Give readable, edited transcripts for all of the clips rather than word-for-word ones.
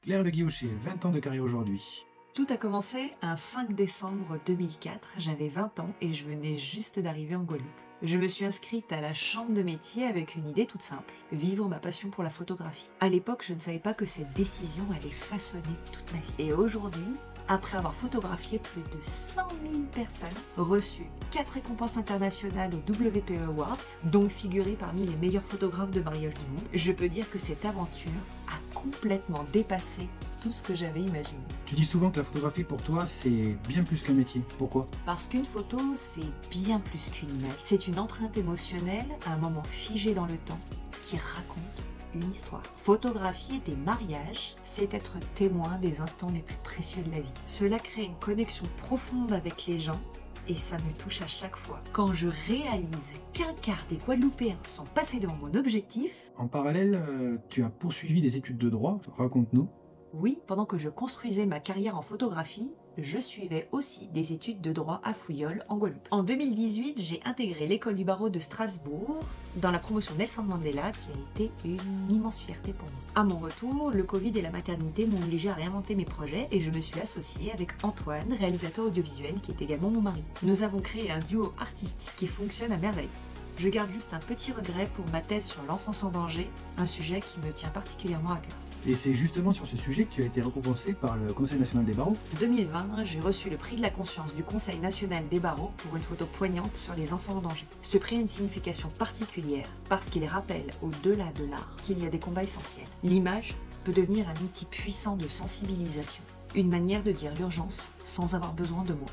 Claire Le Guillocher, 20 ans de carrière aujourd'hui. Tout a commencé un 5 décembre 2004, j'avais 20 ans et je venais juste d'arriver en Guadeloupe. Je me suis inscrite à la chambre de métier avec une idée toute simple, vivre ma passion pour la photographie. À l'époque, je ne savais pas que cette décision allait façonner toute ma vie. Et aujourd'hui, après avoir photographié plus de 100 000 personnes, reçu 4 récompenses internationales au WPE Awards, donc figuré parmi les meilleurs photographes de mariage du monde, je peux dire que cette aventure a complètement dépassé tout ce que j'avais imaginé. Tu dis souvent que la photographie pour toi c'est bien plus qu'un métier. Pourquoi? Parce qu'une photo, c'est bien plus qu'une image. C'est une empreinte émotionnelle à un moment figé dans le temps qui raconte une histoire. Photographier des mariages, c'est être témoin des instants les plus précieux de la vie. Cela crée une connexion profonde avec les gens et ça me touche à chaque fois. Quand je réalise qu'un quart des Guadeloupéens sont passés devant mon objectif. En parallèle, tu as poursuivi des études de droit. Raconte-nous. Oui, pendant que je construisais ma carrière en photographie, je suivais aussi des études de droit à Fouillol en Guadeloupe. En 2018, j'ai intégré l'école du barreau de Strasbourg dans la promotion Nelson Mandela qui a été une immense fierté pour moi. À mon retour, le Covid et la maternité m'ont obligé à réinventer mes projets et je me suis associée avec Antoine, réalisateur audiovisuel qui est également mon mari. Nous avons créé un duo artistique qui fonctionne à merveille. Je garde juste un petit regret pour ma thèse sur l'enfance en danger, un sujet qui me tient particulièrement à cœur. Et c'est justement sur ce sujet que tu as été récompensé par le Conseil national des barreaux. En 2020, j'ai reçu le prix de la conscience du Conseil national des barreaux pour une photo poignante sur les enfants en danger. Ce prix a une signification particulière parce qu'il rappelle, au-delà de l'art, qu'il y a des combats essentiels. L'image peut devenir un outil puissant de sensibilisation, une manière de dire l'urgence sans avoir besoin de mots.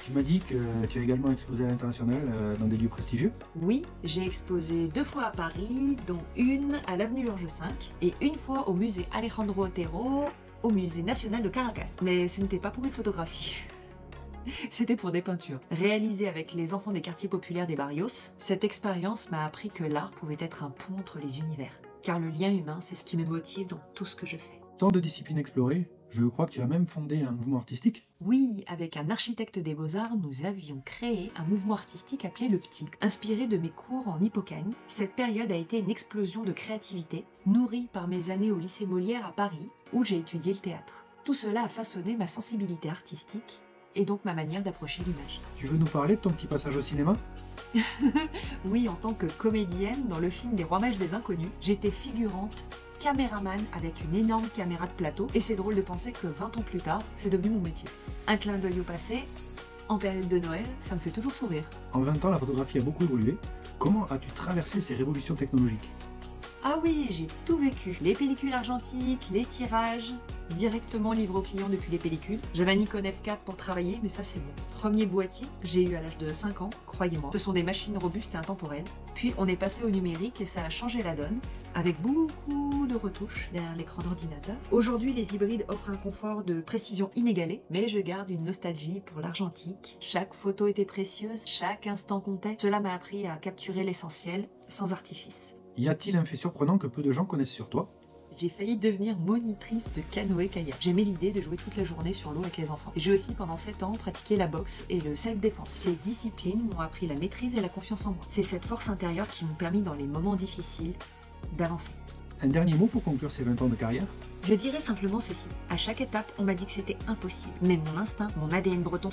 Tu m'as dit que tu as également exposé à l'international dans des lieux prestigieux. Oui, j'ai exposé 2 fois à Paris, dont une à l'avenue Georges V et une fois au musée Alejandro Otero, au musée national de Caracas. Mais ce n'était pas pour une photographie. C'était pour des peintures. Réalisées avec les enfants des quartiers populaires des barrios, cette expérience m'a appris que l'art pouvait être un pont entre les univers. Car le lien humain, c'est ce qui me motive dans tout ce que je fais. Tant de disciplines explorées, je crois que tu as même fondé un mouvement artistique. Oui, avec un architecte des beaux-arts, nous avions créé un mouvement artistique appelé le PTIG. Inspiré de mes cours en Hippocagne, cette période a été une explosion de créativité, nourrie par mes années au lycée Molière à Paris, où j'ai étudié le théâtre. Tout cela a façonné ma sensibilité artistique, et donc ma manière d'approcher l'image. Tu veux nous parler de ton petit passage au cinéma? Oui, en tant que comédienne, dans le film des Rois Mages des Inconnus, j'étais figurante, caméraman avec une énorme caméra de plateau, et c'est drôle de penser que 20 ans plus tard, c'est devenu mon métier. Un clin d'œil au passé, en période de Noël, ça me fait toujours sourire. En 20 ans, la photographie a beaucoup évolué. Comment as-tu traversé ces révolutions technologiques? Ah oui, j'ai tout vécu. Les pellicules argentiques, les tirages, directement livré aux clients depuis les pellicules. J'avais un Nikon F4 pour travailler, mais ça c'est mon premier boîtier. J'ai eu à l'âge de 5 ans, croyez-moi. Ce sont des machines robustes et intemporelles. Puis on est passé au numérique et ça a changé la donne, avec beaucoup de retouches derrière l'écran d'ordinateur. Aujourd'hui, les hybrides offrent un confort de précision inégalé, mais je garde une nostalgie pour l'argentique. Chaque photo était précieuse, chaque instant comptait. Cela m'a appris à capturer l'essentiel, sans artifice. Y a-t-il un fait surprenant que peu de gens connaissent sur toi? J'ai failli devenir monitrice de canoë-kayak. J'aimais l'idée de jouer toute la journée sur l'eau avec les enfants. J'ai aussi pendant 7 ans pratiqué la boxe et le self-défense. Ces disciplines m'ont appris la maîtrise et la confiance en moi. C'est cette force intérieure qui m'ont permis dans les moments difficiles d'avancer. Un dernier mot pour conclure ces 20 ans de carrière? Je dirais simplement ceci. À chaque étape, on m'a dit que c'était impossible. Mais mon instinct, mon ADN breton,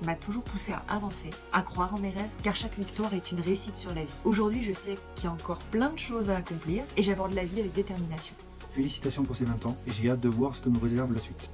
m'a toujours poussé à avancer, à croire en mes rêves, car chaque victoire est une réussite sur la vie. Aujourd'hui, je sais qu'il y a encore plein de choses à accomplir et j'aborde la vie avec détermination. Félicitations pour ces 20 ans et j'ai hâte de voir ce que nous réserve la suite.